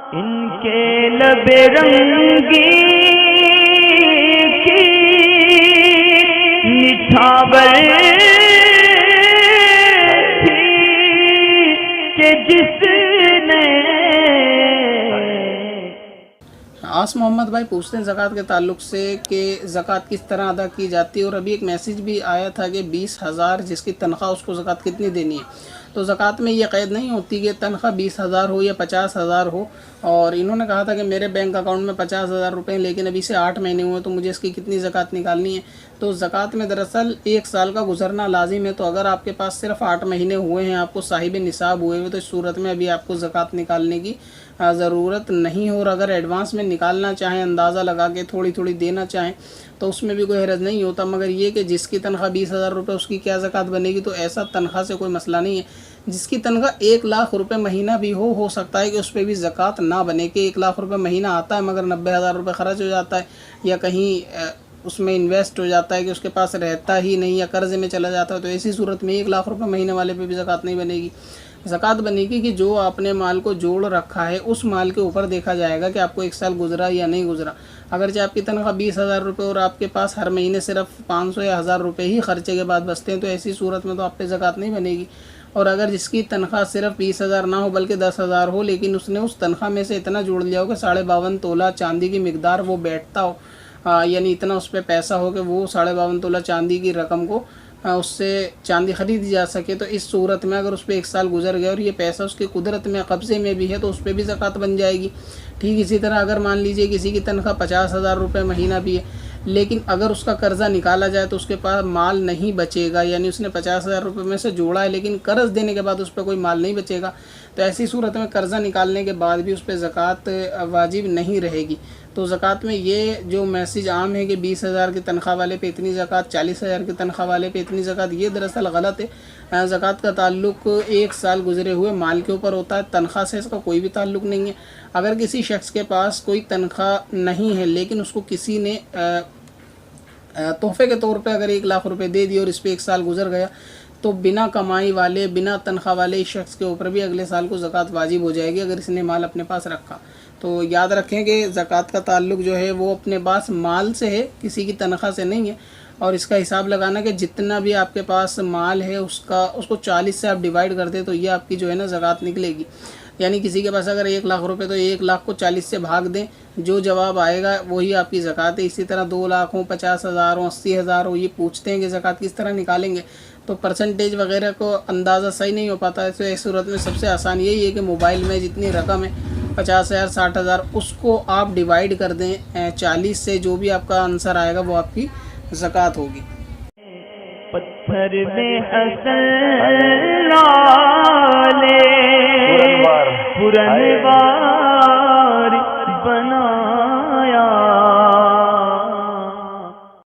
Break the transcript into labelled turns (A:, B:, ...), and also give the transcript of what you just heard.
A: इनके लबे रंगी की निछावर थी कि जिसने।
B: आस मोहम्मद भाई पूछते हैं ज़कात के ताल्लुक से कि ज़कात किस तरह अदा की जाती है। और अभी एक मैसेज भी आया था कि 20,000 जिसकी तनख्वाह उसको ज़कात कितनी देनी है। तो ज़कात में ये क़ैद नहीं होती कि तनख्वाह 20,000 हो या 50,000 हो। और इन्होंने कहा था कि मेरे बैंक अकाउंट में 50,000 रुपये लेकिन अभी से 8 महीने हुए तो मुझे इसकी कितनी ज़कात निकालनी है। तो ज़कात में दरअसल 1 साल का गुजरना लाजिम है। तो अगर आपके पास सिर्फ 8 महीने हुए हैं, आपको साहिब निसाब हुए हुए, तो इस सूरत में अभी आपको ज़कात निकालने की ज़रूरत नहीं हो। और अगर एडवांस में निकालना चाहें, अंदाज़ा लगा के थोड़ी थोड़ी देना चाहें तो उसमें भी कोई हरज नहीं होता। मगर ये कि जिसकी तनख्वाह 20,000 रुपये उसकी क्या ज़कात बनेगी, तो ऐसा तनख्वाह से कोई मसला नहीं है। जिसकी तनख्वाह 1 लाख रुपये महीना भी हो सकता है कि उस पर भी ज़कात ना बने कि 1 लाख रुपये महीना आता है मगर 90,000 रुपये ख़र्च हो जाता है या कहीं उसमें इन्वेस्ट हो जाता है कि उसके पास रहता ही नहीं या कर्ज़े में चला जाता है। तो ऐसी सूरत में 1 लाख रुपये महीने वाले पे भी ज़कात नहीं बनेगी। ज़कात बनेगी कि जो आपने माल को जोड़ रखा है उस माल के ऊपर देखा जाएगा कि आपको 1 साल गुजरा या नहीं गुजरा। अगर चाहे आपकी तनख्वाह 20,000 रुपये और आपके पास हर महीने सिर्फ 500 या 1,000 रुपये ही खर्चे के बाद बचते हैं तो ऐसी सूरत में तो आप पे ज़कात नहीं बनेगी। और अगर जिसकी तनख्वाह सिर्फ 20,000 ना हो बल्कि 10,000 हो लेकिन उसने उस तनख्वाह में से इतना जोड़ लिया हो कि 52.5 तोला चांदी की मिकदार वो बैठता हो, यानी इतना उस पर पैसा हो कि वो 52.5 तोला चांदी की रकम को उससे चांदी ख़रीदी जा सके, तो इस सूरत में अगर उस पर 1 साल गुजर गया और ये पैसा उसकी कुदरत में कब्ज़े में भी है तो उस पर भी ज़कात बन जाएगी। ठीक इसी तरह अगर मान लीजिए किसी की तनख्वाह 50,000 रुपये महीना भी है लेकिन अगर उसका कर्ज़ा निकाला जाए तो उसके पास माल नहीं बचेगा, यानी उसने 50,000 रुपये में से जोड़ा है लेकिन कर्ज़ देने के बाद उस पर कोई माल नहीं बचेगा, तो ऐसी सूरत में कर्ज़ा निकालने के बाद भी उस पर ज़कात वाजिब नहीं रहेगी। तो ज़कात में ये जो मैसेज आम है कि 20,000 की तनख्वाह वाले पे इतनी ज़कात, 40,000 की तनख्वाह वाले पे इतनी ज़कात, ये दरअसल गलत है। ज़कात का ताल्लुक 1 साल गुजरे हुए माल के ऊपर होता है, तनख्वाह से इसका कोई भी ताल्लुक नहीं है। अगर किसी शख्स के पास कोई तनख्वाह नहीं है लेकिन उसको किसी ने तोहफे के तौर पे अगर 1 लाख रुपए दे दिए और इस पर 1 साल गुजर गया तो बिना कमाई वाले बिना तनख्वाह वाले इस शख्स के ऊपर भी अगले साल को ज़कात वाजिब हो जाएगी अगर इसने माल अपने पास रखा। तो याद रखें कि ज़कात का ताल्लुक जो है वो अपने पास माल से है, किसी की तनख्वाह से नहीं है। और इसका हिसाब लगाना कि जितना भी आपके पास माल है उसको 40 से आप डिवाइड कर दें तो ये आपकी जो है ना ज़कात निकलेगी। यानी किसी के पास अगर 1 लाख रुपए तो 1 लाख को 40 से भाग दें, जो जवाब आएगा वही आपकी ज़कात है। इसी तरह 2 लाख हो, 50,000 हो, 80,000 हो, ये पूछते हैं कि ज़कात किस तरह निकालेंगे तो परसेंटेज वगैरह को अंदाज़ा सही नहीं हो पाता है। तो इस सूरत में सबसे आसान यही है कि मोबाइल में जितनी रकम है 50,000 60,000 उसको आप डिवाइड कर दें 40 से, जो भी आपका आंसर आएगा वो आपकी ज़कात होगी।
A: पत्थर में हसन लाले पुरन